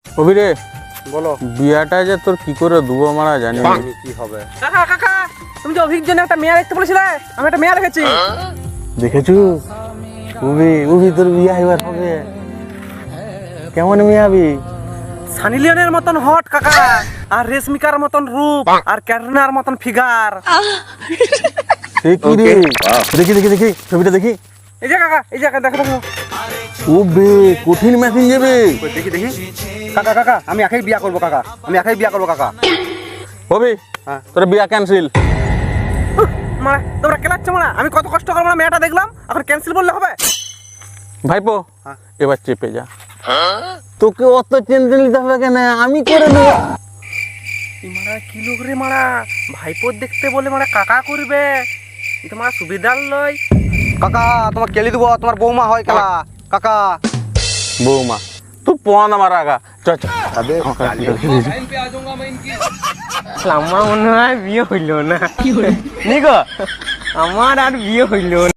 কবিরে বলো বিয়াটা যে তোর কি করে দুবো মারা জানি না। কি হবে? কাকা কাকা তুমি যে অভির জন্য একটা মেয়ে দেখতে বলেছিলে, আমি একটা মেয়ে দেখেছি। দেখেছু উবি তোর বিয়া এবার হবে। কেমন মেয়ে আবি? সানি লিওনের মতন হট কাকা, আর রেশমিকার মতন রূপ, আর ক্যাটরিনার মতন ফিগার। সে কি রে? দেখি দেখি দেখি ছবিটা দেখি। এই যে কাকা, এই যে কাকা, দেখো দেখো। ও বে কঠিন ম্যাচিং যাবে। দেখি দেখি। কাকা কাকা আমি একাই বিয়া করবো কাকা, আমি একাই বিয়া করবো কাকা। হবে হ্যাঁ। তোর বিয়া ক্যান্সেল। মারা তোমরা কেলাচ্ছ মারা, আমি কত কষ্ট করে মারা মেয়েটা দেখলাম, এখন ক্যান্সেল বললে হবে? ভাইপো হ্যাঁ। এবার চেপে যা। তোকে অত টেনশন নিতে হবে কেন, আমি করে দেবো। মারা কি লোক রে মারা, ভাইপোর দেখতে বলে মারা কাকা করবে, তোমার সুবিধার লয়। কাকা তোমার কেলি দেবো, তোমার বৌমা হয় কাকা। কাকা বৌমা তুই পন আমার আগা চ চ। আমার মনে হয় বিয়ে হইল না, আমার আর বিয়ে হইল না।